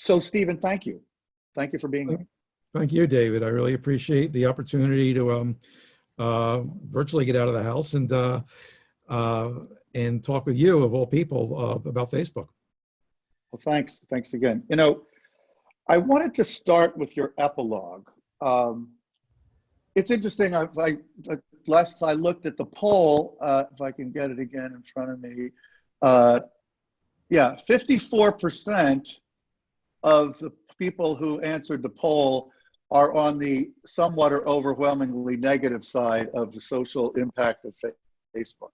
So, Stephen, thank you. Thank you for being here. Thank you, David. I really appreciate the opportunity to virtually get out of the house and talk with you, of all people, about Facebook. Well, thanks. Thanks again. You know, I wanted to start with your epilogue. It's interesting. Last I looked at the poll, if I can get it again in front of me, yeah, 54% of the people who answered the poll are on the somewhat or overwhelmingly negative side of the social impact of Facebook.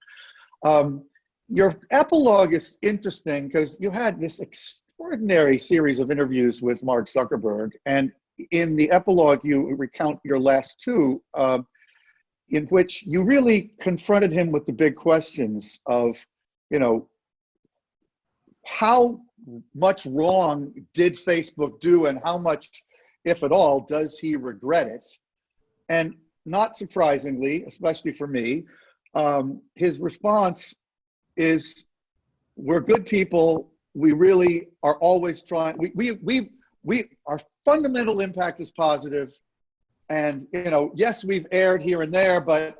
Your epilogue is interesting because you had this extraordinary series of interviews with Mark Zuckerberg, and in the epilogue you recount your last two, in which you really confronted him with the big questions of, you know, how much wrong did Facebook do, and how much, if at all, does he regret it? And not surprisingly, especially for me, his response is, we're good people. We really are always trying. Our fundamental impact is positive. And, you know, yes, we've erred here and there, but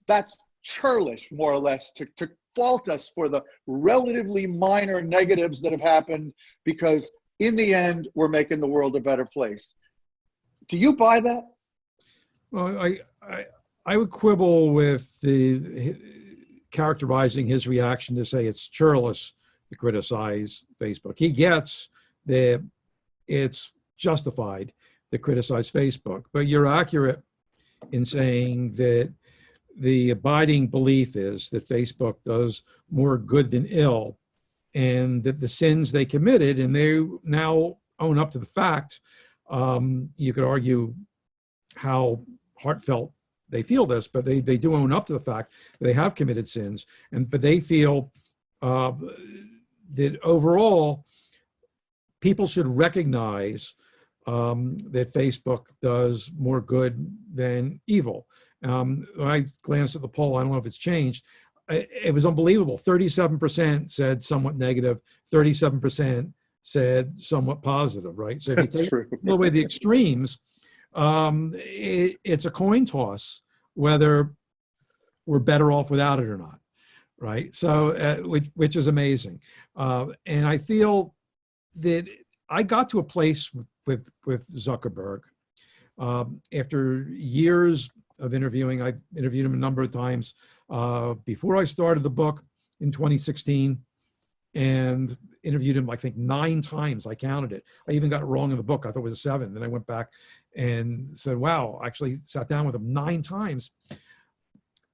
that's churlish, more or less, to fault us for the relatively minor negatives that have happened, because in the end, we're making the world a better place. Do you buy that? Well, I would quibble with characterizing his reaction to say it's churlish to criticize Facebook. He gets that it's justified to criticize Facebook, but you're accurate in saying that the abiding belief is that Facebook does more good than ill, and that the sins they committed, and they now own up to the fact, you could argue how heartfelt they feel this, but they do own up to the fact that they have committed sins, but they feel that overall people should recognize that Facebook does more good than evil. When I glanced at the poll, I don't know if it's changed. It was unbelievable. 37% said somewhat negative, 37% said somewhat positive, right? So if you take away the extremes, it's a coin toss whether we're better off without it or not, right? So, which is amazing. And I feel that I got to a place with Zuckerberg after years of interviewing. I interviewed him a number of times before I started the book in 2016, and interviewed him, I think, 9 times. I counted it. I even got it wrong in the book. I thought it was 7. Then I went back and said, wow, I actually sat down with him 9 times.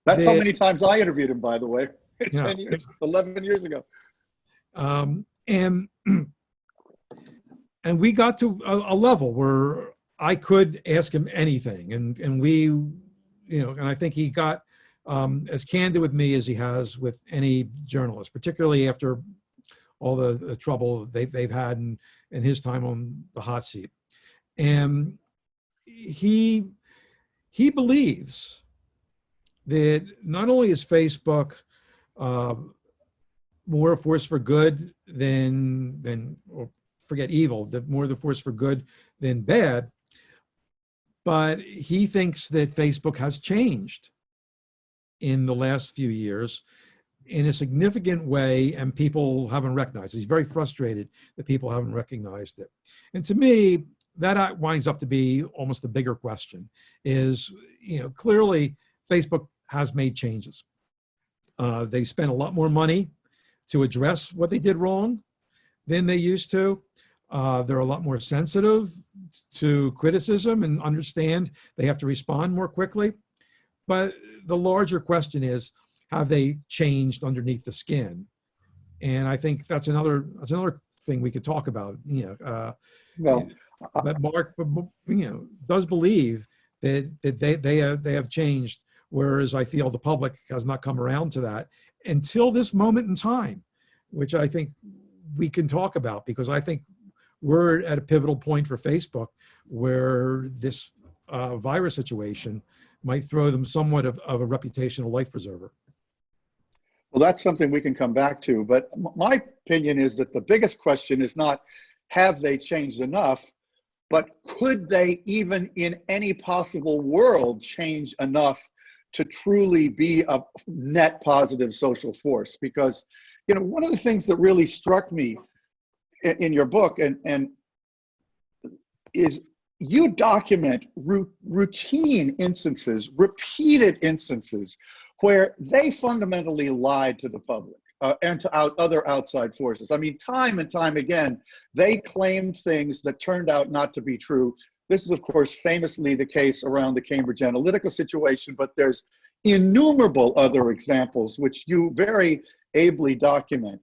That's how many times I interviewed him, by the way, yeah. 10 years, 11 years ago. And we got to a level where I could ask him anything. And we, you know, and I think he got as candid with me as he has with any journalist, particularly after all the trouble they've had in his time on the hot seat. And he believes that not only is Facebook more a force for good than or forget evil, that more the force for good than bad, but he thinks that Facebook has changed in the last few years in a significant way, and people haven't recognized it. He's very frustrated that people haven't recognized it. And to me, that winds up to be almost the bigger question is, you know, clearly Facebook has made changes. They spent a lot more money to address what they did wrong than they used to. They're a lot more sensitive to criticism and understand they have to respond more quickly. But the larger question is, have they changed underneath the skin? And I think that's another thing we could talk about. You know, but Mark, you know, does believe that they have changed, whereas I feel the public has not come around to that until this moment in time, which I think we can talk about, because I think we're at a pivotal point for Facebook where this virus situation might throw them somewhat of a reputational life preserver. Well, that's something we can come back to. But my opinion is that the biggest question is not, have they changed enough? But could they, even in any possible world, change enough to truly be a net positive social force? Because, you know, one of the things that really struck me in your book and is you document routine instances, repeated instances where they fundamentally lied to the public and to other outside forces. I mean, time and time again, they claimed things that turned out not to be true. This is, of course, famously the case around the Cambridge Analytica situation, but there's innumerable other examples which you very ably document.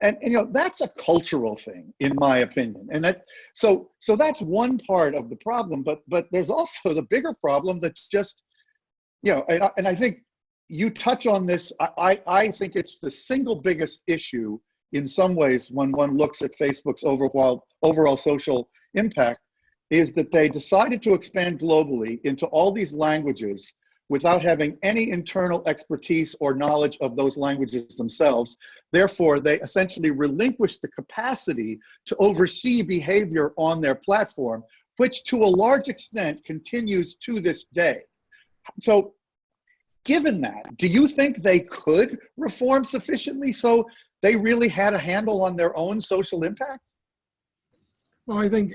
And you know, that's a cultural thing, in my opinion. And that, so that's one part of the problem, but there's also the bigger problem that just, you know, and I think you touch on this. I think it's the single biggest issue in some ways when one looks at Facebook's overall social impact, is that they decided to expand globally into all these languages without having any internal expertise or knowledge of those languages themselves. Therefore, they essentially relinquished the capacity to oversee behavior on their platform, which to a large extent continues to this day. So given that, do you think they could reform sufficiently so they really had a handle on their own social impact? Well, I think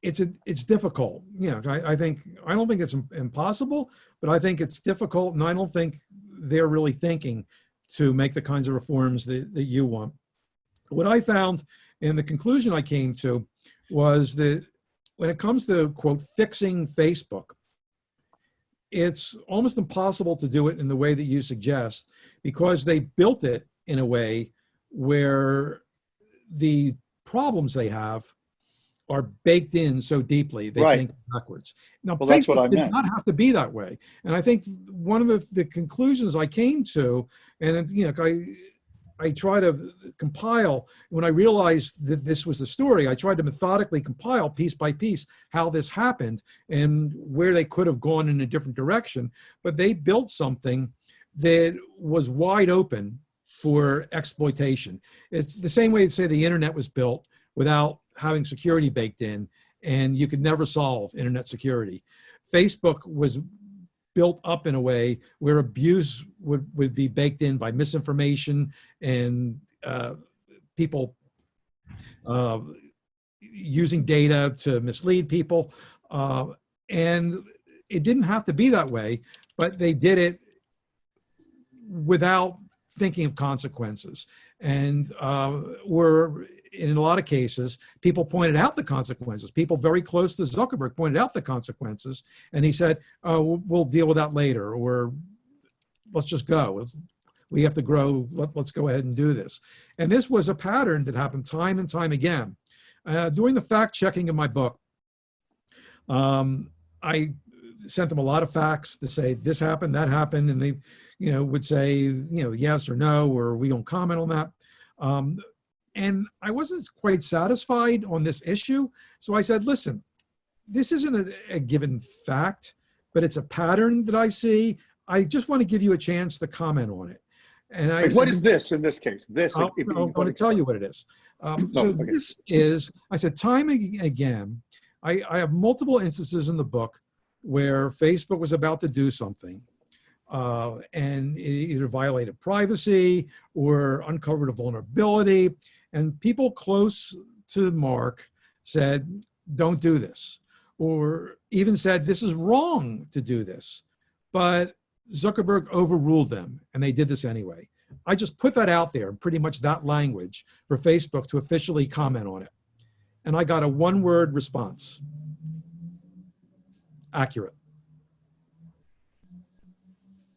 it's difficult. Yeah, I don't think it's impossible, but I think it's difficult, and I don't think they're really thinking to make the kinds of reforms that you want. What I found, and the conclusion I came to, was that when it comes to, quote, fixing Facebook, it's almost impossible to do it in the way that you suggest, because they built it in a way where the problems they have are baked in so deeply they Right. can't go backwards. Now, Well, that's what I Facebook did meant. not have to be that way, and I think one of the conclusions I came to, and you know, I try to compile, when I realized that this was the story, I tried to methodically compile piece by piece how this happened and where they could have gone in a different direction. But they built something that was wide open for exploitation. It's the same way to say the internet was built without having security baked in, and you could never solve internet security. Facebook was built up in a way where abuse would be baked in by misinformation and people using data to mislead people. And it didn't have to be that way, but they did it without thinking of consequences. And were, in a lot of cases, people pointed out the consequences. People very close to Zuckerberg pointed out the consequences, and he said, oh, we'll deal with that later, or let's just go. We have to grow. Let's go ahead and do this. And this was a pattern that happened time and time again. During the fact checking in my book, I sent them a lot of facts to say this happened, that happened, and they, you know, would say, you know, yes or no, or we don't comment on that. And I wasn't quite satisfied on this issue. So I said, listen, this isn't a given fact, but it's a pattern that I see. I just want to give you a chance to comment on it. And Wait, what is this in this case? This, I'm going to tell you what it is. So okay. This is, I said, time and again, I have multiple instances in the book where Facebook was about to do something, and it either violated privacy or uncovered a vulnerability. And people close to Mark said, don't do this, or even said, this is wrong to do this. But Zuckerberg overruled them, and they did this anyway. I just put that out there, pretty much that language, for Facebook to officially comment on it. And I got a one-word response: accurate.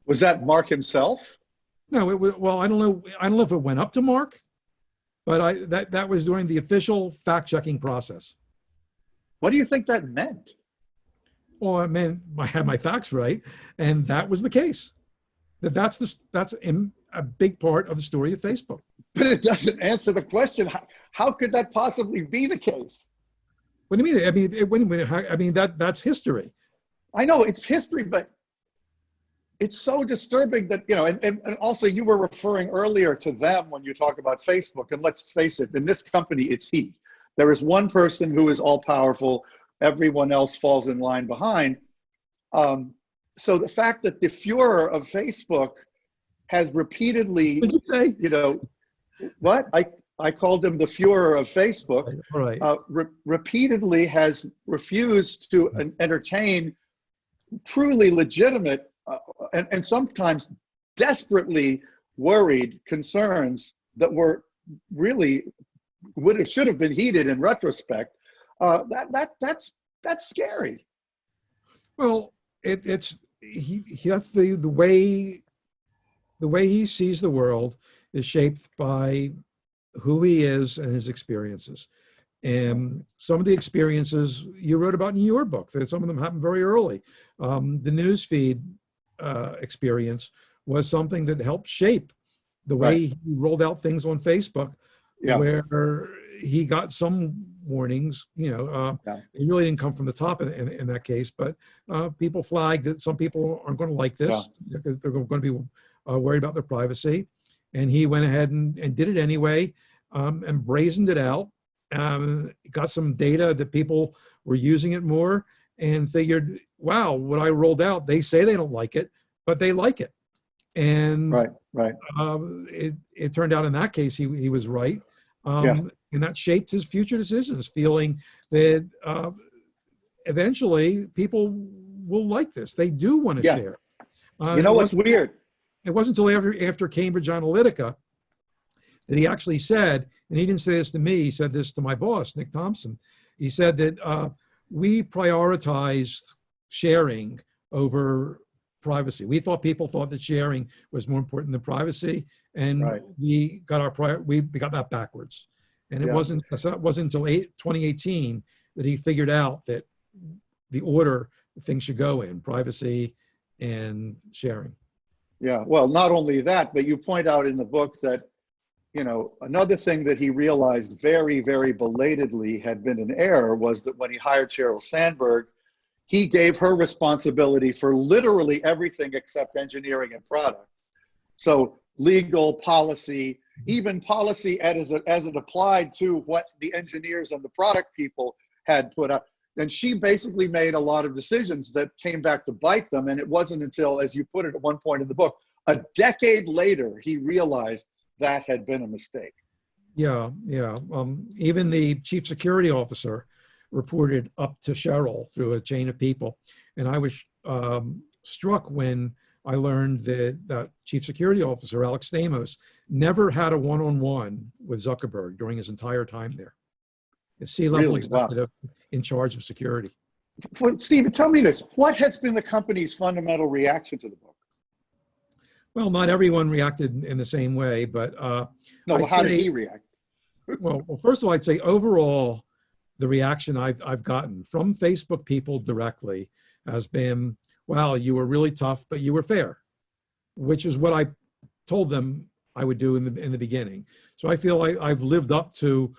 Was that Mark himself? No, it was, well, I don't know if it went up to Mark, but that was during the official fact-checking process. What do you think that meant? Well, I mean, I had my facts right, and that was the case. That's a big part of the story of Facebook. But it doesn't answer the question. How could that possibly be the case? What do you mean? I mean, that's history. I know it's history, but it's so disturbing that, and also you were referring earlier to them when you talk about Facebook, and let's face it, in this company, it's he. There is one person who is all powerful, everyone else falls in line behind. So the fact that the Fuhrer of Facebook has repeatedly, What did you say? What? I called him the Fuhrer of Facebook, All right. repeatedly has refused to entertain truly legitimate and sometimes desperately worried concerns that were really should have been heeded in retrospect. That's scary. Well, that's the way he sees the world is shaped by who he is and his experiences. And some of the experiences you wrote about in your book, that some of them happened very early. The newsfeed experience was something that helped shape the way he rolled out things on Facebook, where he got some warnings. It really didn't come from the top in that case, but people flagged that some people aren't going to like this because they're going to be worried about their privacy. And he went ahead and did it anyway, and brazened it out. Got some data that people were using it more, and figured, wow, what I rolled out, they say they don't like it, but they like it. And it turned out in that case, he was right. And that shaped his future decisions, feeling that eventually people will like this. They do want to share. What's weird? It wasn't until after Cambridge Analytica that he actually said, and he didn't say this to me, he said this to my boss, Nick Thompson. He said that we prioritized sharing over privacy. People thought that sharing was more important than privacy, and we got that backwards. And it wasn't until 2018 that he figured out that the order things should go in: privacy and sharing. Yeah, well, not only that, but you point out in the book that, another thing that he realized very, very belatedly had been an error was that when he hired Sheryl Sandberg, he gave her responsibility for literally everything except engineering and product. So legal, policy, even policy as it applied to what the engineers and the product people had put up. And she basically made a lot of decisions that came back to bite them. And it wasn't until, as you put it at one point in the book, a decade later, he realized that had been a mistake. Yeah. Even the chief security officer reported up to Sheryl through a chain of people. And I was struck when I learned that chief security officer, Alex Stamos, never had a one-on-one with Zuckerberg during his entire time there. A C-level executive in charge of security. Well, Stephen, tell me this. What has been the company's fundamental reaction to the book? Well, not everyone reacted in the same way, but how did he react? well, first of all, I'd say overall, the reaction I've gotten from Facebook people directly has been, wow, you were really tough, but you were fair, which is what I told them I would do in the beginning. So I feel I've lived up to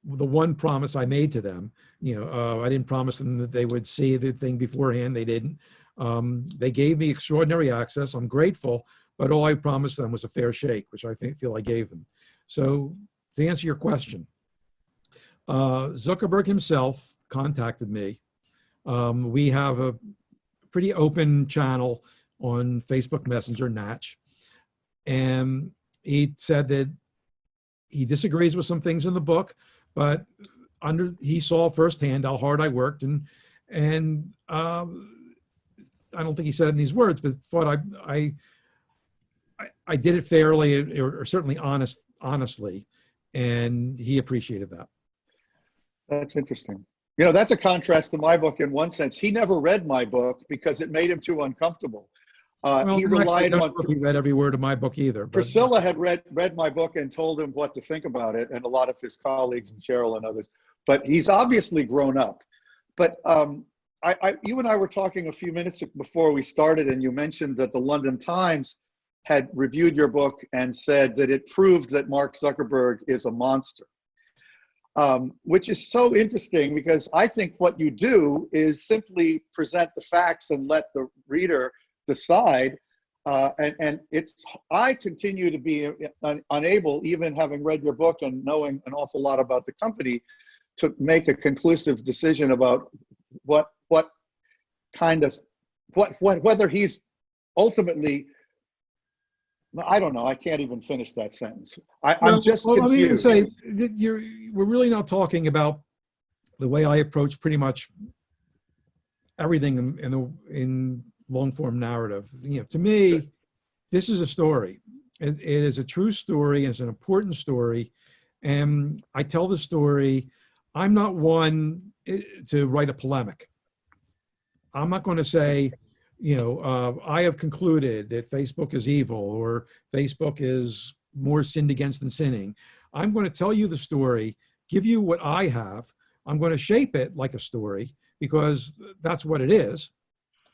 the one promise I made to them. I didn't promise them that they would see the thing beforehand. They didn't. They gave me extraordinary access. I'm grateful, but all I promised them was a fair shake, which I feel I gave them. So to answer your question, Zuckerberg himself contacted me. We have a pretty open channel on Facebook Messenger, Natch, and he said that he disagrees with some things in the book, but he saw firsthand how hard I worked, and I don't think he said it in these words, but thought I did it fairly or certainly honestly, and he appreciated that. That's interesting. That's a contrast to my book in one sense. He never read my book because it made him too uncomfortable. He relied on. He read every word of my book either. Priscilla had read my book and told him what to think about it, and a lot of his colleagues and Sheryl and others. But he's obviously grown up. But you and I were talking a few minutes before we started, and you mentioned that the London Times had reviewed your book and said that it proved that Mark Zuckerberg is a monster. which is so interesting because I think what you do is simply present the facts and let the reader decide. And I continue to be unable, even having read your book and knowing an awful lot about the company, to make a conclusive decision about whether he's ultimately, I don't know. I can't even finish that sentence. I'm just confused. Let me even say that we're really not talking about the way I approach pretty much everything in long form narrative. To me, this is a story. It is a true story. It's an important story, and I tell the story. I'm not one to write a polemic. I'm not going to say, I have concluded that Facebook is evil or Facebook is more sinned against than sinning. I'm going to tell you the story, give you what I have. I'm going to shape it like a story because that's what it is.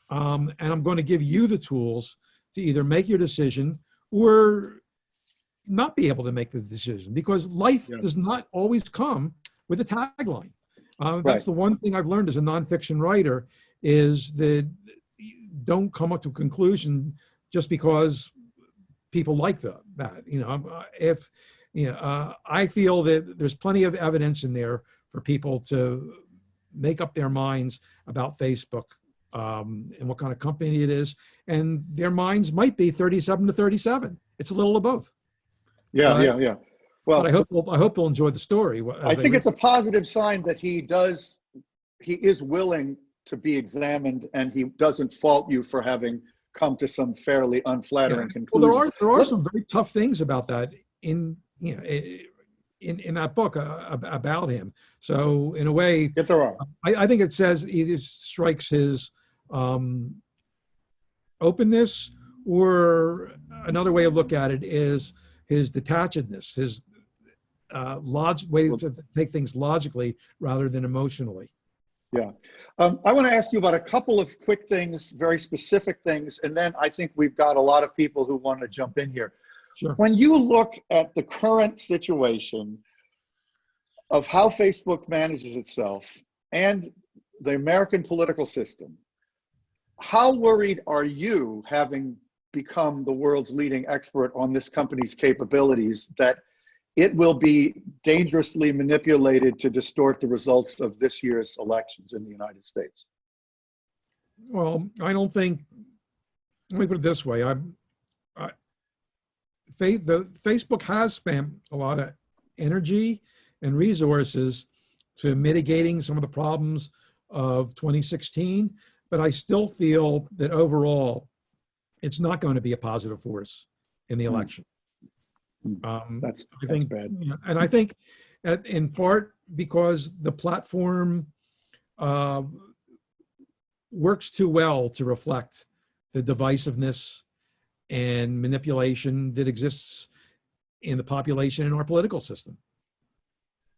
And I'm going to give you the tools to either make your decision or not be able to make the decision, because life does not always come with a tagline. That's the one thing I've learned as a nonfiction writer, is that don't come up to a conclusion just because people like that. I feel that there's plenty of evidence in there for people to make up their minds about Facebook and what kind of company it is, and their minds might be 37 to 37. It's a little of both. Yeah. Well, but I hope they'll enjoy the story. I think it's a positive sign that he is willing to be examined, and he doesn't fault you for having come to some fairly unflattering conclusion. Well, there are some very tough things about that in that book about him. So in a way, if there are, I think it says either strikes his openness, or another way of look at it is his detachedness, his way to take things logically rather than emotionally. Yeah. I want to ask you about a couple of quick things, very specific things, and then I think we've got a lot of people who want to jump in here. Sure. When you look at the current situation of how Facebook manages itself and the American political system, how worried are you, having become the world's leading expert on this company's capabilities, that it will be dangerously manipulated to distort the results of this year's elections in the United States? Well, I don't think, let me put it this way. Facebook has spent a lot of energy and resources to mitigating some of the problems of 2016, but I still feel that overall, it's not going to be a positive force in the election. That's bad. And I think in part because the platform works too well to reflect the divisiveness and manipulation that exists in the population and our political system.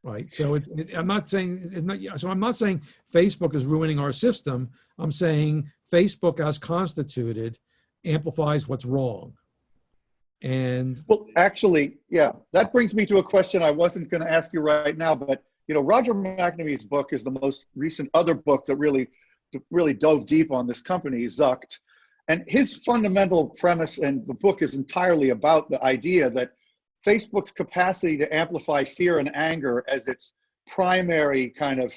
Right. So I'm not saying Facebook is ruining our system. I'm saying Facebook as constituted amplifies what's wrong. And well, actually, yeah, that brings me to a question I wasn't going to ask you right now, but Roger McNamee's book is the most recent other book that really dove deep on this company, Zucked. And his fundamental premise, and the book is entirely about the idea that Facebook's capacity to amplify fear and anger as its primary kind of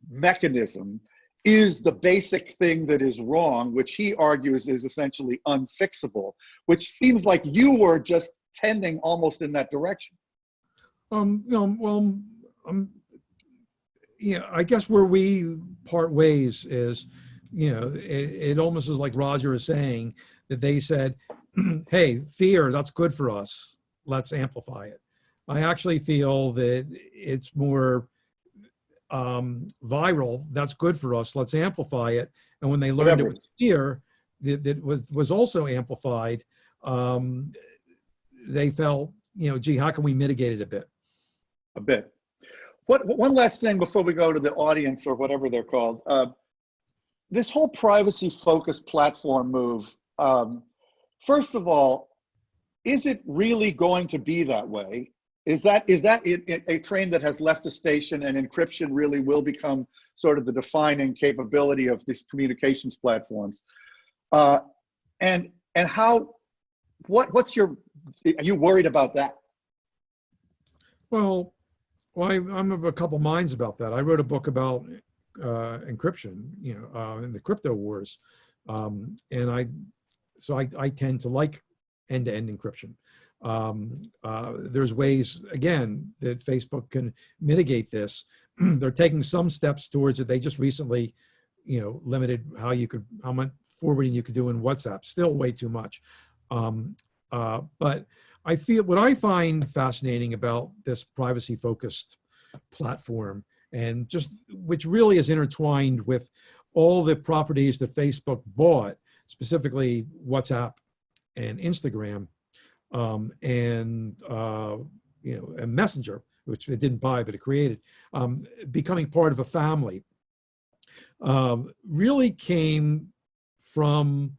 mechanism is the basic thing that is wrong, which he argues is essentially unfixable, which seems like you were just tending almost in that direction. I guess where we part ways is, it almost is like Roger is saying that they said, hey, fear, that's good for us. Let's amplify it. I actually feel that it's more viral. That's good for us. Let's amplify it. And when they learned it was fear that was also amplified, they felt, gee, how can we mitigate it a bit? A bit. One last thing before we go to the audience or whatever they're called. This whole privacy-focused platform move, first of all, is it really going to be that way? a train that has left the station, and encryption really will become sort of the defining capability of these communications platforms? And what's your, are you worried about that? Well, I'm of a couple minds about that. I wrote a book about encryption, in the crypto wars, and I tend to like end-to-end encryption. There's ways, again, that Facebook can mitigate this. They're taking some steps towards it. They just recently, limited how much forwarding you could do in WhatsApp. Still way too much. But what I find fascinating about this privacy-focused platform, and which really is intertwined with all the properties that Facebook bought, specifically WhatsApp and Instagram, and Messenger, which it didn't buy, but it created, becoming part of a family, really came from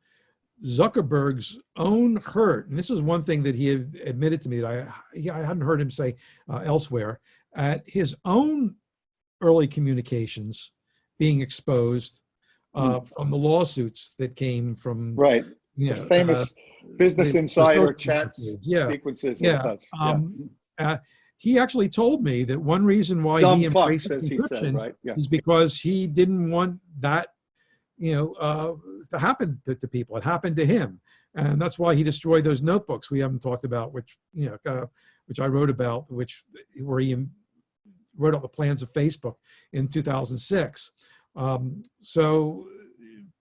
Zuckerberg's own hurt. And this is one thing that he had admitted to me that I hadn't heard him say elsewhere, at his own early communications being exposed from the lawsuits that came from the famous Business Insider chats, sequences, and such. He actually told me that one reason why he embraced encryption is because he didn't want that, to happen to people. It happened to him, and that's why he destroyed those notebooks we haven't talked about, which I wrote about, where he wrote up the plans of Facebook in 2006. So,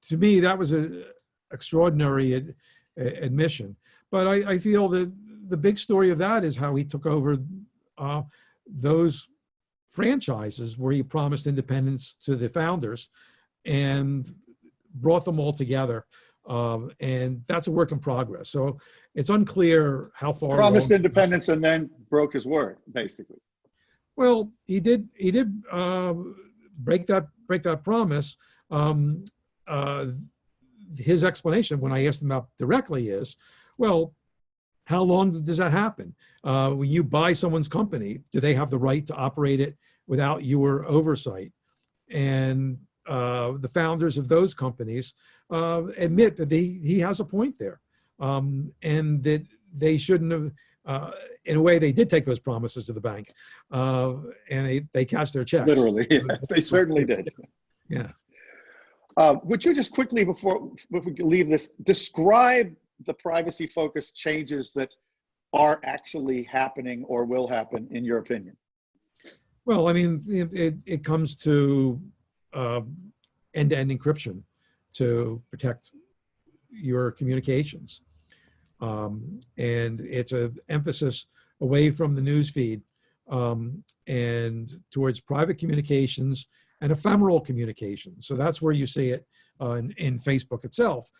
to me, that was an extraordinary admission. But I feel that the big story of that is how he took over those franchises where he promised independence to the founders and brought them all together. And that's a work in progress. So it's unclear how far. Promised independence and then broke his word, basically. Well, he did break that promise. His explanation, when I asked him out directly, is, well, how long does that happen? When you buy someone's company, do they have the right to operate it without your oversight? And the founders of those companies admit that he has a point there, and that they shouldn't have. In a way, they did take those promises to the bank, and they cashed their checks. Literally, they certainly did. Yeah. Would you just quickly, before we leave this, describe the privacy-focused changes that are actually happening or will happen, in your opinion? Well, I mean, it comes to end-to-end encryption to protect your communications. And it's an emphasis away from the news feed and towards private communications and ephemeral communication. So that's where you see it in Facebook itself.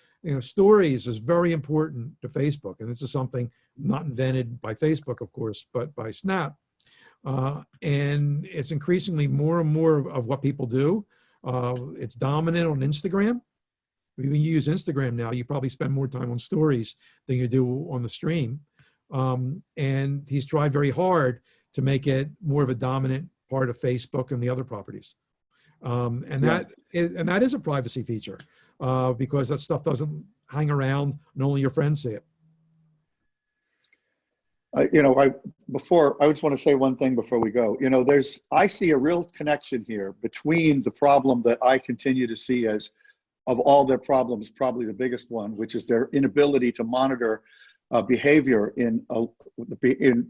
Stories is very important to Facebook, and this is something not invented by Facebook, of course, but by Snap. And it's increasingly more and more of what people do. It's dominant on Instagram. When you use Instagram now, you probably spend more time on stories than you do on the stream. And he's tried very hard to make it more of a dominant part of Facebook and the other properties. That is a privacy feature because that stuff doesn't hang around and only your friends see it. I just want to say one thing before we go. I see a real connection here between the problem that I continue to see as, of all their problems, probably the biggest one, which is their inability to monitor behavior in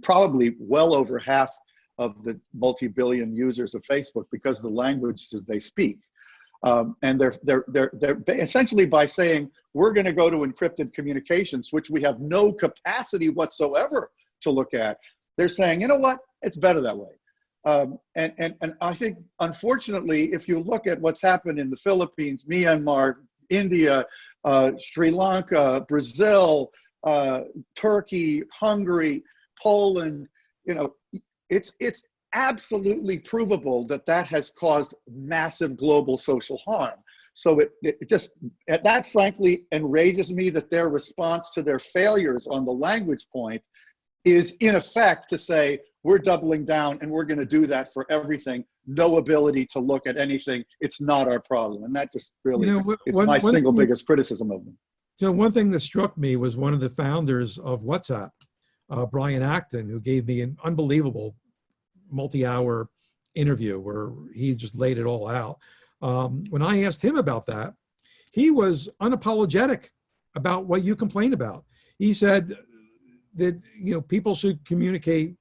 probably well over half of the multi-billion users of Facebook because of the languages they speak. And they're essentially, by saying, we're going to go to encrypted communications, which we have no capacity whatsoever to look at. They're saying, you know what, it's better that way. And I think, unfortunately, if you look at what's happened in the Philippines, Myanmar, India, Sri Lanka, Brazil, Turkey, Hungary, Poland, it's absolutely provable that has caused massive global social harm. So that frankly enrages me, that their response to their failures on the language point is in effect to say, we're doubling down and we're going to do that for everything. No ability to look at anything. It's not our problem. And that just really is my single biggest criticism of them. So one thing that struck me was one of the founders of WhatsApp, Brian Acton, who gave me an unbelievable multi-hour interview where he just laid it all out. When I asked him about that, he was unapologetic about what you complained about. He said that people should communicate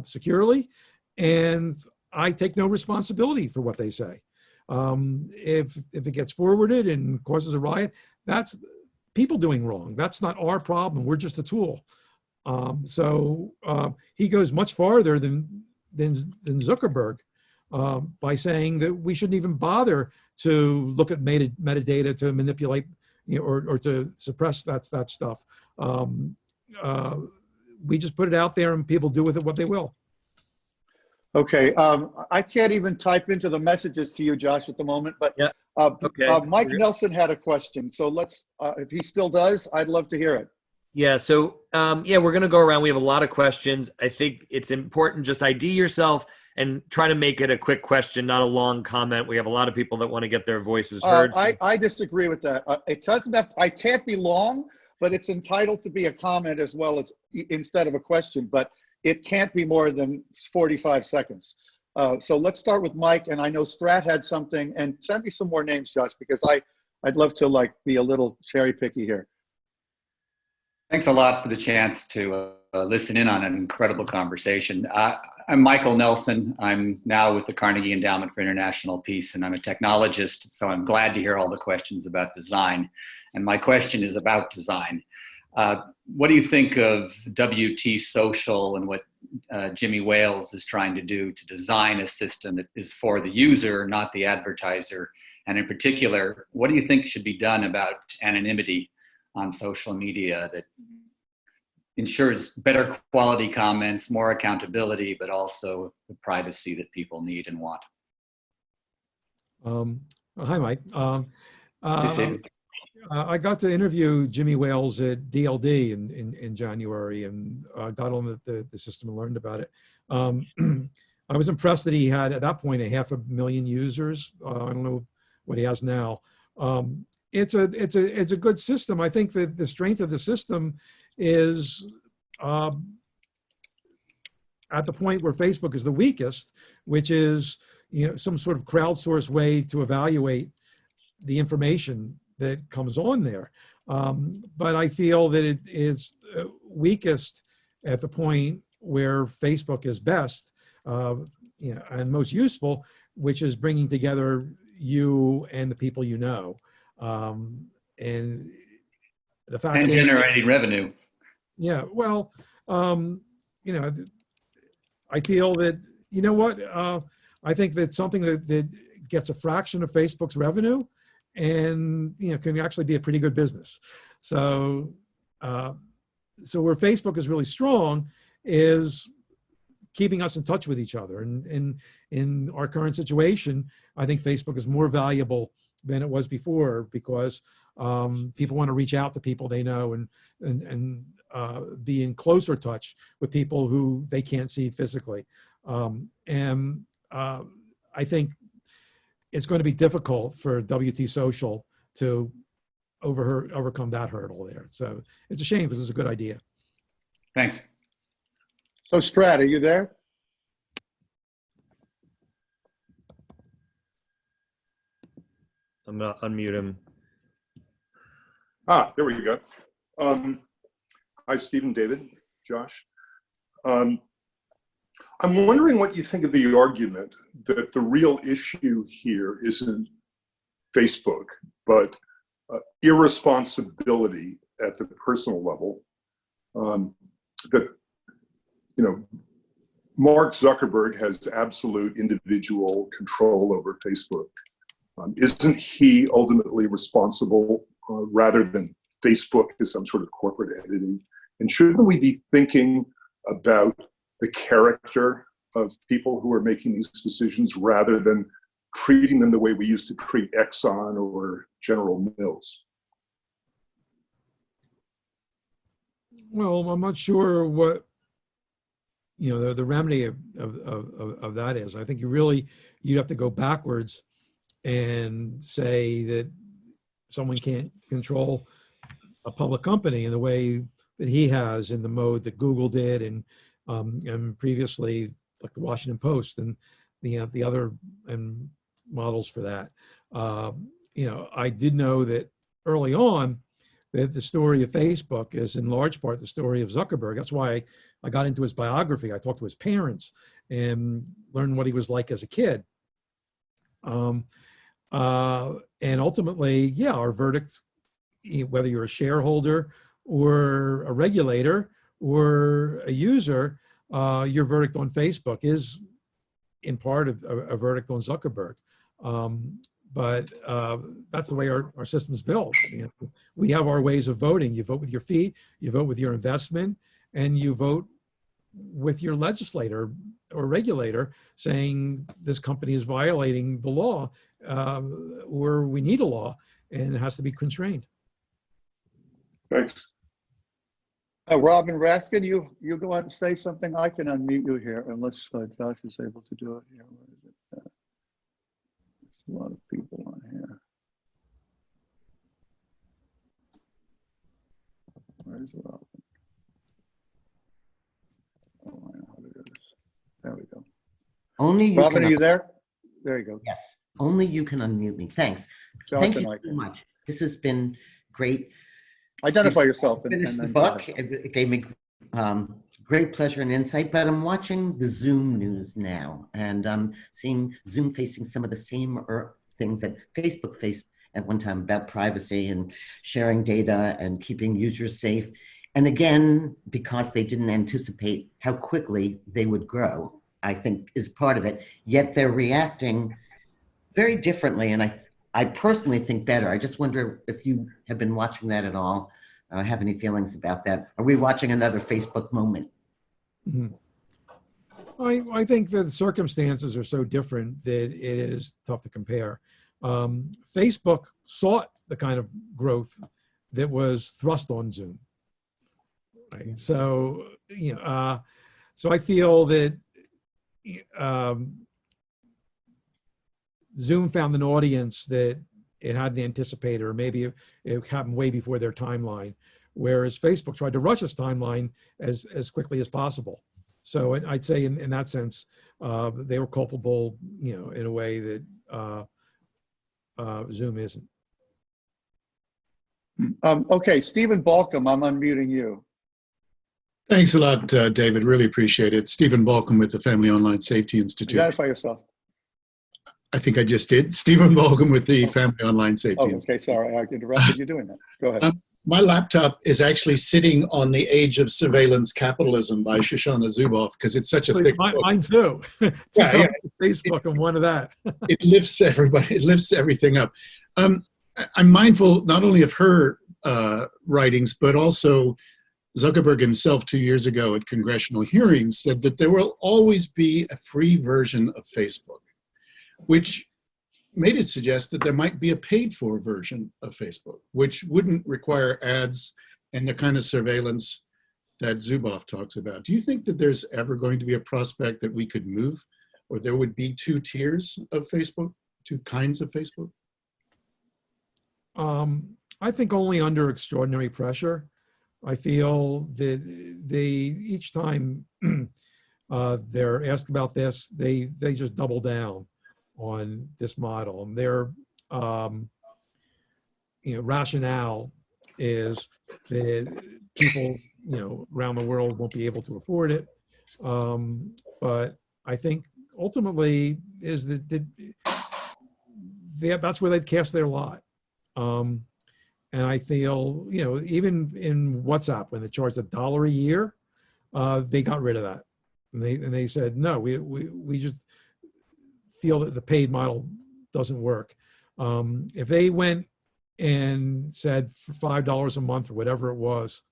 securely, and I take no responsibility for what they say. If it gets forwarded and causes a riot, that's people doing wrong. That's not our problem. We're just a tool. So he goes much farther than Zuckerberg by saying that we shouldn't even bother to look at metadata to manipulate, or to suppress that stuff. We just put it out there and people do with it what they will. Okay, I can't even type into the messages to you, Josh, at the moment, but yeah. Okay. Mike Nelson had a question. So let's, if he still does, I'd love to hear it. Yeah, so we're going to go around. We have a lot of questions. I think it's important, just ID yourself and try to make it a quick question, not a long comment. We have a lot of people that want to get their voices heard. I disagree with that. It doesn't have, I can't be long, but it's entitled to be a comment as well as instead of a question, but it can't be more than 45 seconds. So let's start with Mike, and I know Strat had something, and send me some more names, Josh, because I'd love to be a little cherry picky here. Thanks a lot for the chance to listen in on an incredible conversation. I'm Michael Nelson. I'm now with the Carnegie Endowment for International Peace, and I'm a technologist, so I'm glad to hear all the questions about design. And my question is about design. What do you think of WT Social and what Jimmy Wales is trying to do to design a system that is for the user, not the advertiser? And in particular, what do you think should be done about anonymity on social media that ensures better quality comments, more accountability, but also the privacy that people need and want? Hi, Mike. I got to interview Jimmy Wales at DLD in January, and got on the system and learned about it. I was impressed that he had, at that point, 500,000 users. I don't know what he has now. It's a good system. I think that the strength of the system is at the point where Facebook is the weakest, which is some sort of crowdsourced way to evaluate the information that comes on there. But I feel that it is weakest at the point where Facebook is best, and most useful, which is bringing together you and the people you know. And the fact and that generating revenue. Yeah, well, I feel that, I think that something that gets a fraction of Facebook's revenue and, can actually be a pretty good business. So, so where Facebook is really strong is keeping us in touch with each other. And in our current situation, I think Facebook is more valuable than it was before, because people want to reach out to people they know and be in closer touch with people who they can't see physically. I think it's going to be difficult for WT Social to overcome that hurdle there. So it's a shame, because it's a good idea. Thanks. So Strat, are you there? I'm going to unmute him. There we go. Hi, Stephen, David, Josh. I'm wondering what you think of the argument that the real issue here isn't Facebook, but irresponsibility at the personal level. That, Mark Zuckerberg has absolute individual control over Facebook. Isn't he ultimately responsible rather than Facebook as some sort of corporate entity? And shouldn't we be thinking about the character of people who are making these decisions rather than treating them the way we used to treat Exxon or General Mills? Well, I'm not sure what you know, the remedy of that is, I think you'd have to go backwards and say that someone can't control a public company in the way that he has, in the mode that Google did, and previously like the Washington Post and the other and models for that. You know, I did know that early on that the story of Facebook is in large part the story of Zuckerberg. That's why I got into his biography. I talked to his parents and learned what he was like as a kid. And ultimately, yeah, our verdict, whether you're a shareholder or a regulator or a user, your verdict on Facebook is in part a verdict on Zuckerberg. But that's the way our system's built. You know, we have our ways of voting. You vote with your feet, you vote with your investment, and you vote with your legislator or regulator saying this company is violating the law, or we need a law, and it has to be constrained. Thanks. Robin Raskin, you go out and say something. I can unmute you here unless Josh is able to do it here. Where is it? There's a lot of people on here. Where's Robin? Oh, I know how to do this. There we go. Only you Robin, can. are you there? There you go. Yes, only you can unmute me. Thanks. Josh Thank and you I so can. much. This has been great. Identify yourself and Finished the then book. It gave me great pleasure and insight, but I'm watching the Zoom news now, and I'm seeing Zoom facing some of the same things that Facebook faced at one time about privacy and sharing data and keeping users safe. And again, because they didn't anticipate how quickly they would grow, I think is part of it. Yet they're reacting very differently, and I personally think better. I just wonder if you have been watching that at all, have any feelings about that. Are we watching another Facebook moment? Mm-hmm. I think that the circumstances are so different that it is tough to compare. Facebook sought the kind of growth that was thrust on Zoom. Right? So, you know, so I feel that Zoom found an audience that it hadn't anticipated, or maybe it happened way before their timeline, whereas Facebook tried to rush its timeline as quickly as possible. So I'd say in that sense, they were culpable, you know, in a way that Zoom isn't. okay, Stephen Balcom, I'm unmuting you. Thanks a lot, David. Really appreciate it. Stephen Balcom with the Family Online Safety Institute. Identify yourself. I think I just did. Stephen Balcom with the Family Online Safety Oh, Institute. okay, sorry, I interrupted you doing that. Go ahead. My laptop is actually sitting on The Age of Surveillance Capitalism by Shoshana Zuboff because it's such a thick book. Mine too. Yeah, Facebook and one of that. It lifts everybody. It lifts everything up. I'm mindful not only of her writings, but also Zuckerberg himself 2 years ago at congressional hearings said that there will always be a free version of Facebook, which made it suggest that there might be a paid-for version of Facebook, which wouldn't require ads and the kind of surveillance that Zuboff talks about. Do you think that there's ever going to be a prospect that we could move, or there would be two tiers of Facebook, two kinds of Facebook? I think only under extraordinary pressure. I feel that each time they're asked about this, they just double down on this model. And their rationale is that people around the world won't be able to afford it. But I think ultimately is that that's where they've cast their lot. And I feel, even in WhatsApp, when they charged $1 a year, they got rid of that. And they said, no, we just feel that the paid model doesn't work. If they went and said for $5 a month or whatever it was,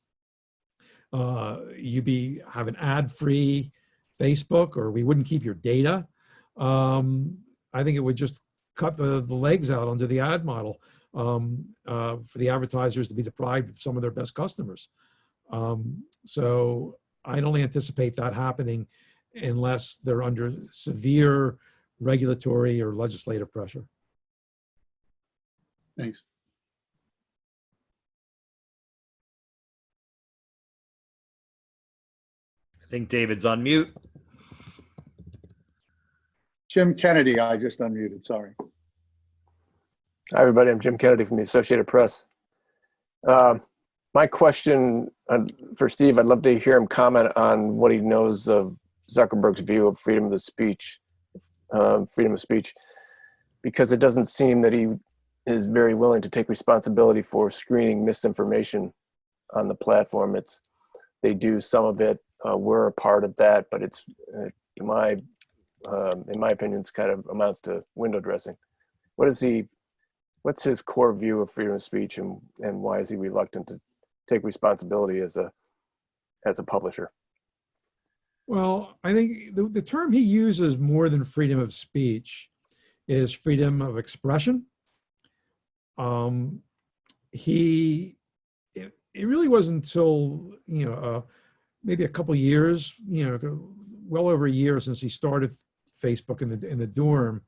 you'd have an ad-free Facebook, or we wouldn't keep your data. I think it would just cut the legs out under the ad model for the advertisers to be deprived of some of their best customers. So I don't anticipate that happening unless they're under severe regulatory or legislative pressure. Thanks. I think David's on mute. Jim Kennedy, I just unmuted, sorry. Hi, everybody. I'm Jim Kennedy from the Associated Press. My question for Steve, I'd love to hear him comment on what he knows of Zuckerberg's view of freedom of speech, because it doesn't seem that he is very willing to take responsibility for screening misinformation on the platform. They do some of it. We're a part of that, but it's in my opinion, it's kind of amounts to window dressing. What's his core view of freedom of speech, and why is he reluctant to take responsibility as a publisher? Well, I think the term he uses more than freedom of speech is freedom of expression. It really wasn't until, maybe a couple of years, well over a year since he started Facebook in the dorm,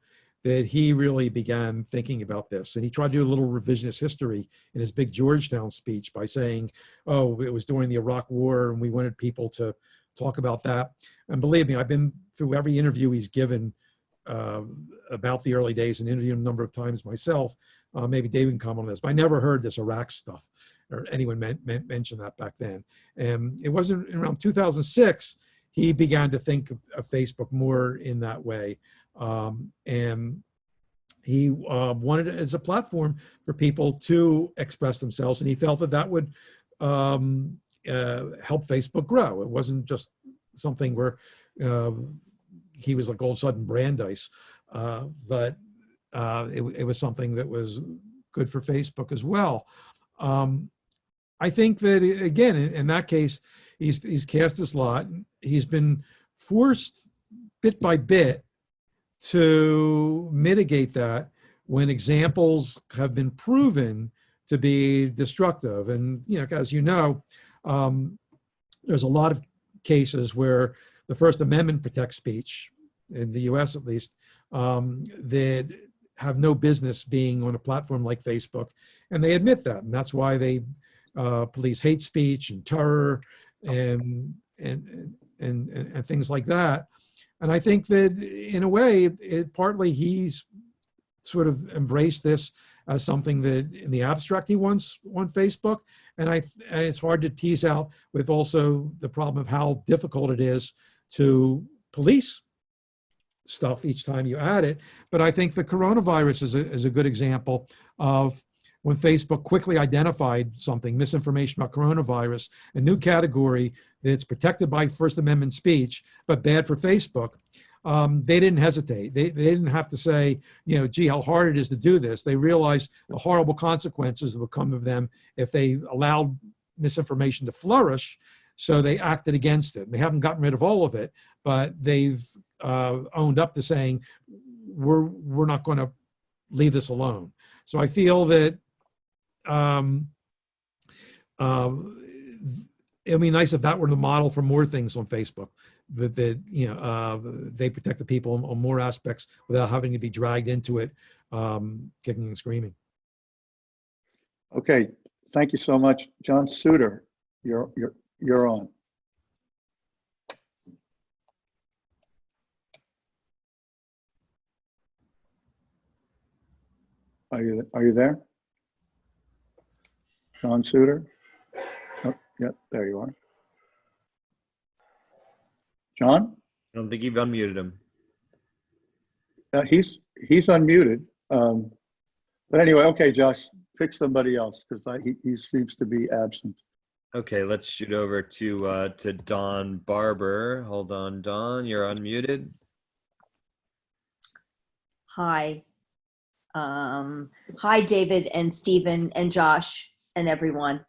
that he really began thinking about this. And he tried to do a little revisionist history in his big Georgetown speech by saying, oh, it was during the Iraq War and we wanted people to talk about that. And believe me, I've been through every interview he's given about the early days and interviewed him a number of times myself. Maybe David can comment on this, but I never heard this Iraq stuff or anyone mention that back then. And it wasn't around 2006, he began to think of Facebook more in that way. And he wanted it as a platform for people to express themselves, and he felt that would help Facebook grow. It wasn't just something where he was like all of a sudden Brandeis, but it was something that was good for Facebook as well. I think that, again, in that case, he's cast his lot. He's been forced bit by bit to mitigate that when examples have been proven to be destructive. And, as you know, there's a lot of cases where the First Amendment protects speech, in the US at least, that have no business being on a platform like Facebook. And they admit that. And that's why they police hate speech and terror and things like that. And I think that in a way, partly he's sort of embraced this as something that in the abstract he wants on Facebook. And it's hard to tease out with also the problem of how difficult it is to police stuff each time you add it. But I think the coronavirus is a good example of when Facebook quickly identified something, misinformation about coronavirus, a new category that's protected by First Amendment speech, but bad for Facebook. They didn't hesitate. They didn't have to say, gee, how hard it is to do this. They realized the horrible consequences that would come of them if they allowed misinformation to flourish. So they acted against it. They haven't gotten rid of all of it, but they've owned up to saying, we're not going to leave this alone. So I feel that it'd be nice if that were the model for more things on Facebook, that they protect the people on more aspects without having to be dragged into it, kicking and screaming. Okay, thank you so much, John Suter. You're on. Are you there? John Suter? Oh, yeah, there you are. John? I don't think you've unmuted him. He's unmuted. But anyway, okay, Josh, pick somebody else because he seems to be absent. Okay, let's shoot over to Don Barber. Hold on, Don, you're unmuted. Hi. Hi, David and Stephen and Josh and everyone.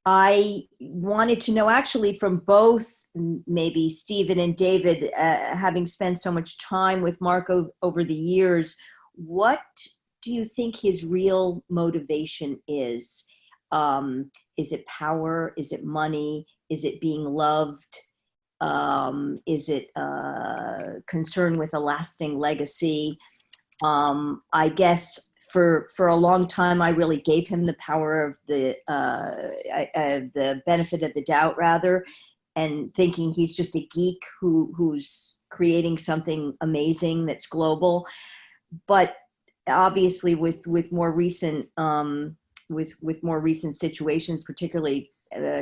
I wanted to know actually from both, maybe Stephen and David, having spent so much time with Mark over the years, what do you think his real motivation is? Is it power? Is it money? Is it being loved? Is it concern with a lasting legacy? I guess for a long time, I really gave him the power of the benefit of the doubt, rather, and thinking he's just a geek who's creating something amazing that's global. But obviously, with more recent with more recent situations, particularly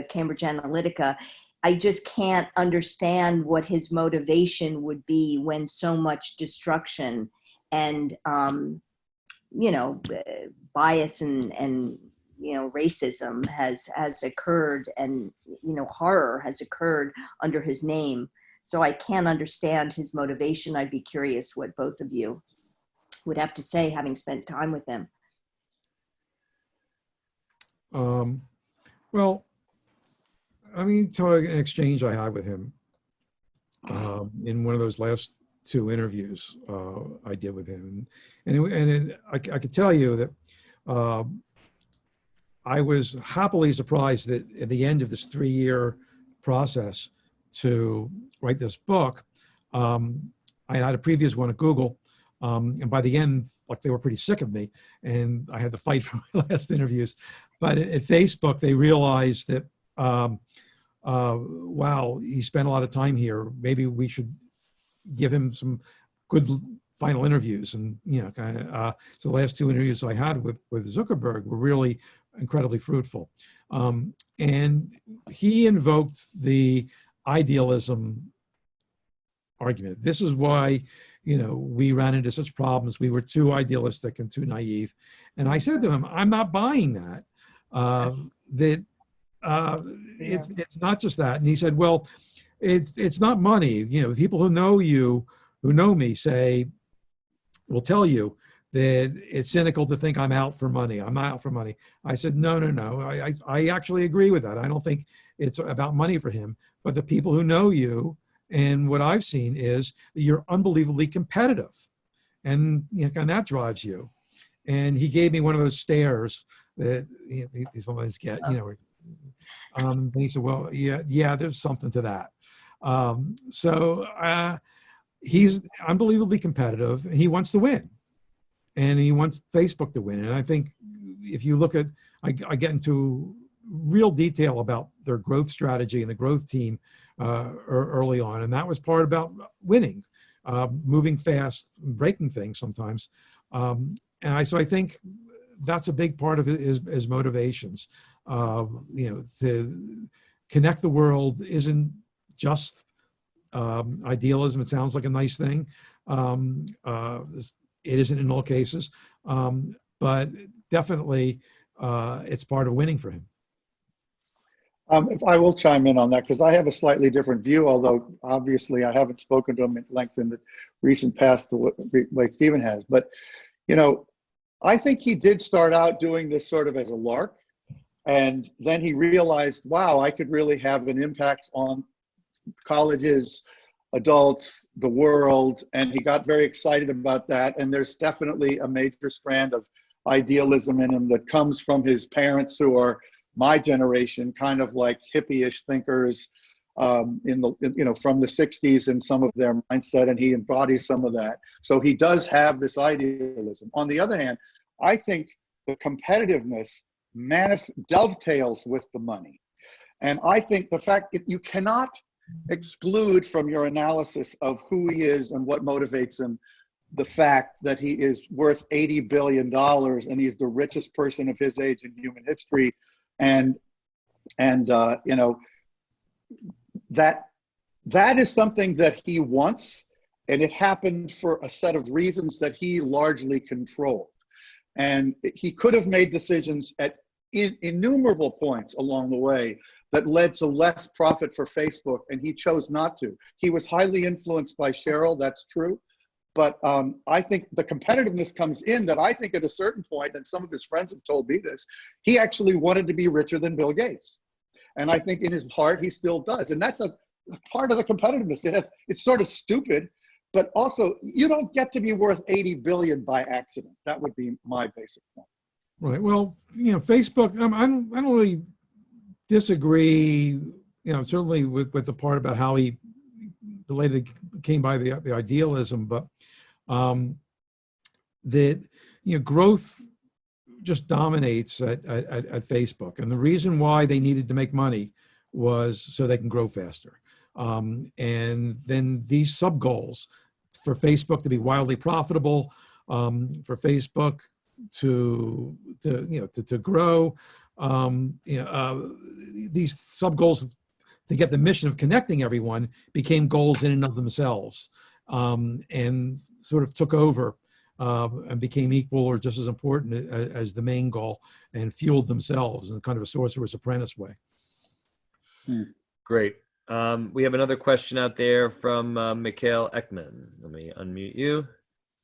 Cambridge Analytica, I just can't understand what his motivation would be when so much destruction and bias and racism has occurred, and horror has occurred under his name. So I can't understand his motivation. I'd be curious what both of you would have to say, having spent time with him. Well, I mean, to an exchange I had with him in one of those last two interviews I did with him, I could tell you that I was happily surprised that at the end of this 3-year process to write this book, I had a previous one at Google, and by the end, like, they were pretty sick of me, and I had to fight for my last interviews. But at Facebook, they realized that, wow, he spent a lot of time here. Maybe we should give him some good final interviews. And, so the last two interviews I had with Zuckerberg were really incredibly fruitful. And he invoked the idealism argument. This is why, we ran into such problems. We were too idealistic and too naive. And I said to him, I'm not buying that. It's not just that. And he said, well, it's not money. People who know you, who know me, will tell you that it's cynical to think I'm out for money. I'm not out for money. I said, no. I actually agree with that. I don't think it's about money for him, but the people who know you, and what I've seen is that you're unbelievably competitive, and and that drives you. And he gave me one of those stares that he sometimes get, and he said, well, yeah, there's something to that. He's unbelievably competitive, and he wants to win, and he wants Facebook to win. And I think if you look at, I get into real detail about their growth strategy and the growth team early on, and that was part about winning, moving fast, breaking things sometimes. So I think that's a big part of his motivations. To connect the world isn't just idealism. It sounds like a nice thing. It isn't in all cases, but definitely it's part of winning for him. If I will chime in on that, because I have a slightly different view, although obviously I haven't spoken to him at length in the recent past the way Stephen has. But, I think he did start out doing this sort of as a lark. And then he realized, wow, I could really have an impact on colleges, adults, the world. And he got very excited about that. And there's definitely a major strand of idealism in him that comes from his parents, who are my generation, kind of like hippie-ish thinkers from the 60s and some of their mindset, and he embodies some of that. So he does have this idealism. On the other hand, I think the competitiveness dovetails with the money. And I think the fact that you cannot exclude from your analysis of who he is and what motivates him the fact that he is worth $80 billion and he's the richest person of his age in human history. And that is something that he wants, and it happened for a set of reasons that he largely controlled. And he could have made decisions at innumerable points along the way that led to less profit for Facebook, and he chose not to. He was highly influenced by Sheryl, that's true. But I think the competitiveness comes in that I think at a certain point, and some of his friends have told me this, he actually wanted to be richer than Bill Gates. And I think in his heart, he still does. And that's a part of the competitiveness. It's sort of stupid, but also you don't get to be worth 80 billion by accident. That would be my basic point. Right. Well, Facebook, I don't really disagree, certainly with the part about how he related came by the idealism, but that growth just dominates at Facebook, and the reason why they needed to make money was so they can grow faster. And then these sub goals for Facebook to be wildly profitable, for Facebook to grow, these sub goals to get the mission of connecting everyone became goals in and of themselves, and sort of took over and became equal or just as important as the main goal, and fueled themselves in kind of a sorcerer's apprentice way. Great. We have another question out there from Mikhail Ekman. Let me unmute you.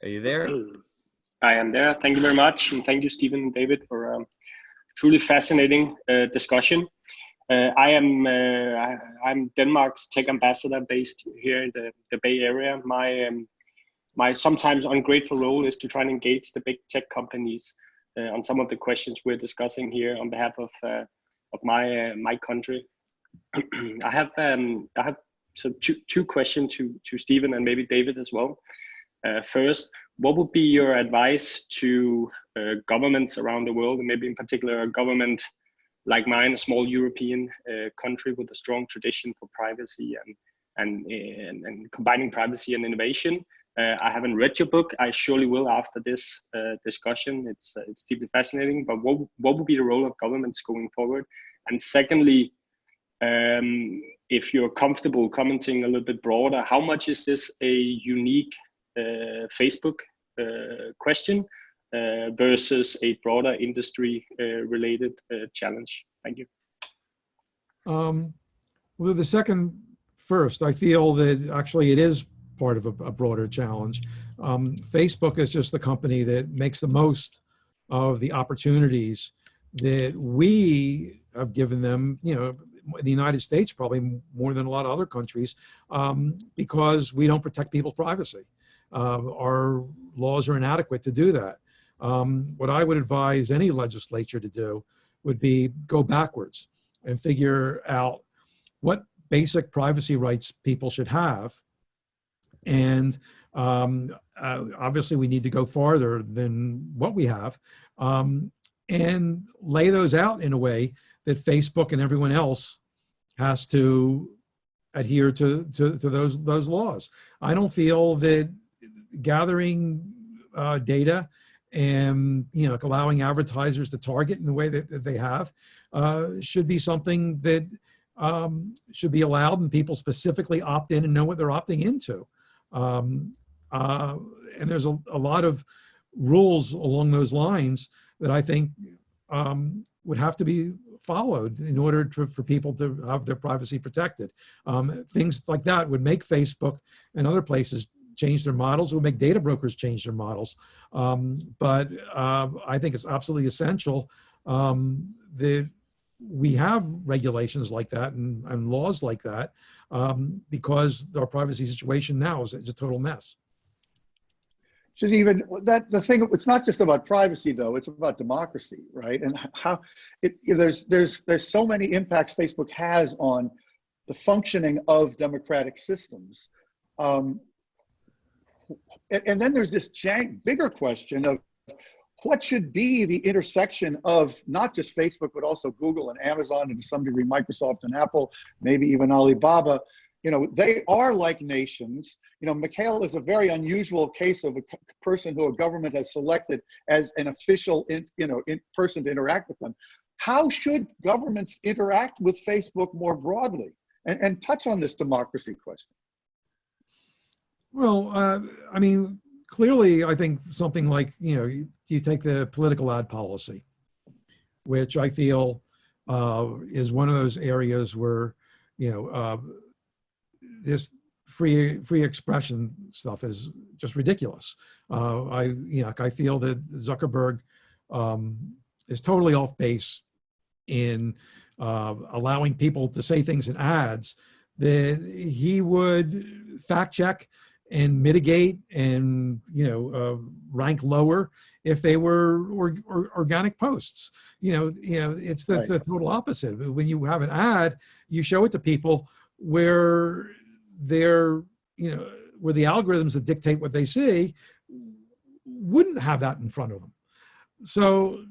Are you there? I am there. Thank you very much. And thank you, Stephen and David, for a truly fascinating discussion. I'm Denmark's tech ambassador based here in the Bay Area. My sometimes ungrateful role is to try and engage the big tech companies on some of the questions we're discussing here on behalf of my country. I have two questions to Stephen and maybe David as well. First, what would be your advice to governments around the world, and maybe in particular a government like mine, a small European country with a strong tradition for privacy and combining privacy and innovation? I haven't read your book. I surely will after this discussion. It's deeply fascinating. But what would be the role of governments going forward? And secondly, if you're comfortable commenting a little bit broader, how much is this a unique Facebook question versus a broader industry related challenge? Thank you. Well, the second first, I feel that actually it is part of a broader challenge. Facebook is just the company that makes the most of the opportunities that we have given them, in the United States, probably more than a lot of other countries, because we don't protect people's privacy. Our laws are inadequate to do that. What I would advise any legislature to do would be go backwards and figure out what basic privacy rights people should have. And obviously we need to go farther than what we have, and lay those out in a way that Facebook and everyone else has to adhere to those laws. I don't feel that gathering data and allowing advertisers to target in the way that they have should be something that should be allowed, and people specifically opt in and know what they're opting into. And there's a lot of rules along those lines that I think would have to be followed in order for people to have their privacy protected. Things like that would make Facebook and other places change their models. It would make data brokers change their models. But I think it's absolutely essential that we have regulations like that and laws like that, because our privacy situation now is a total mess. Just even that the thing, it's not just about privacy though, it's about democracy, right? And how there's so many impacts Facebook has on the functioning of democratic systems. And then there's this bigger question of what should be the intersection of not just Facebook, but also Google and Amazon, and to some degree Microsoft and Apple, maybe even Alibaba. They are like nations. Mikhail is a very unusual case of a person who a government has selected as an official, person to interact with them. How should governments interact with Facebook more broadly? And touch on this democracy question. Well, clearly, I think something like, you take the political ad policy, which I feel is one of those areas where, this free expression stuff is just ridiculous. I feel that Zuckerberg is totally off base in allowing people to say things in ads that he would fact check and mitigate and rank lower if they were organic posts. It's the, Right. the total opposite. When you have an ad, you show it to people where they're where the algorithms that dictate what they see wouldn't have that in front of them. So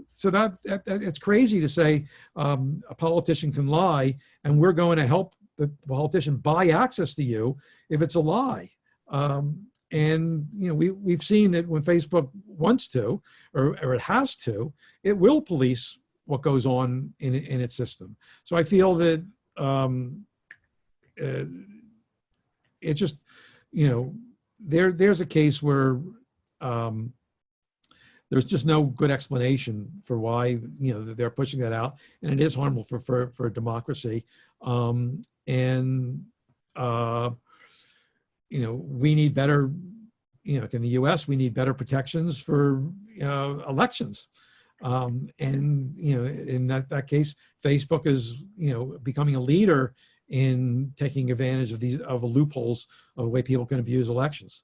so that it's crazy to say a politician can lie, and we're going to help the politician buy access to you if it's a lie. And we've seen that when Facebook wants to, or it has to, it will police what goes on in its system. So I feel that it's just there's a case where there's just no good explanation for why they're pushing that out, and it is harmful for democracy. We need better. In the U.S., we need better protections for elections, and in that case, Facebook is becoming a leader in taking advantage of loopholes of the way people can abuse elections.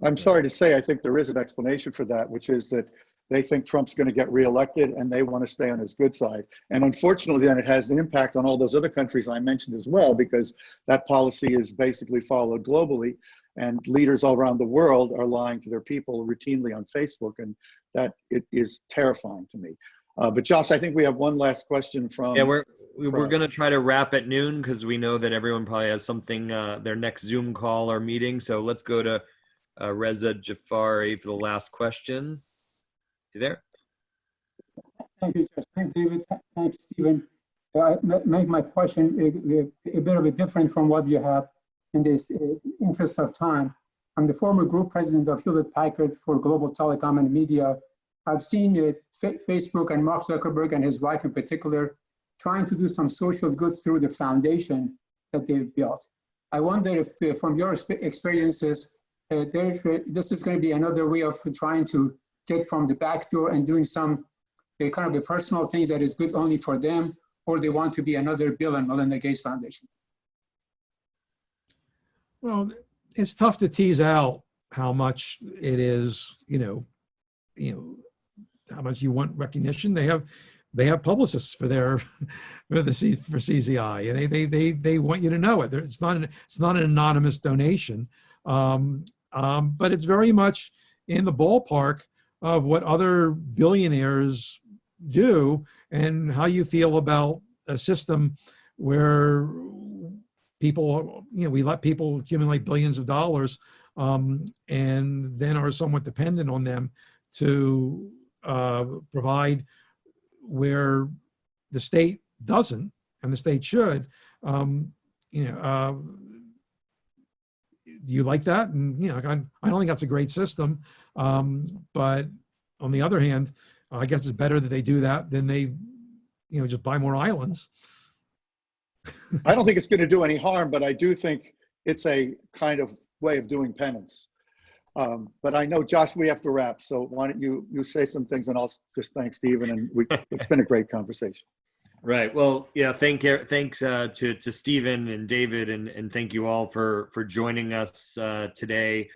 I'm sorry to say, I think there is an explanation for that, which is that they think Trump's going to get reelected and they want to stay on his good side. And unfortunately, then it has an impact on all those other countries I mentioned as well, because that policy is basically followed globally, and leaders all around the world are lying to their people routinely on Facebook, and that it is terrifying to me. But Josh, I think we have one last question from. Yeah, we're going to try to wrap at noon because we know that everyone probably has something, their next Zoom call or meeting. So let's go to Reza Jafari for the last question. You there? Thank you, Josh. Thank David. Thanks, Stephen. I make my question a bit of a different from what you had in this interest of time. I'm the former group president of Hewlett Packard for Global Telecom and Media. I've seen Facebook and Mark Zuckerberg and his wife in particular trying to do some social goods through the foundation that they've built. I wonder if from your experiences, this is going to be another way of trying to get from the back door and doing some kind of the personal things that is good only for them, or they want to be another Bill and Melinda Gates Foundation. Well, it's tough to tease out how much it is, how much you want recognition. They have publicists for CZI, and they want you to know it. It's not an anonymous donation, but it's very much in the ballpark of what other billionaires do, and how you feel about a system where people, we let people accumulate billions of dollars, and then are somewhat dependent on them to provide where the state doesn't, and the state should. Do you like that? And I don't think that's a great system. But on the other hand, I guess it's better that they do that than they, just buy more islands. I don't think it's going to do any harm, but I do think it's a kind of way of doing penance. But I know, Josh, we have to wrap. So why don't you say some things, and I'll just thank Stephen. And it's been a great conversation. Right. Well, yeah. Thanks to Stephen and David, and thank you all for joining us today.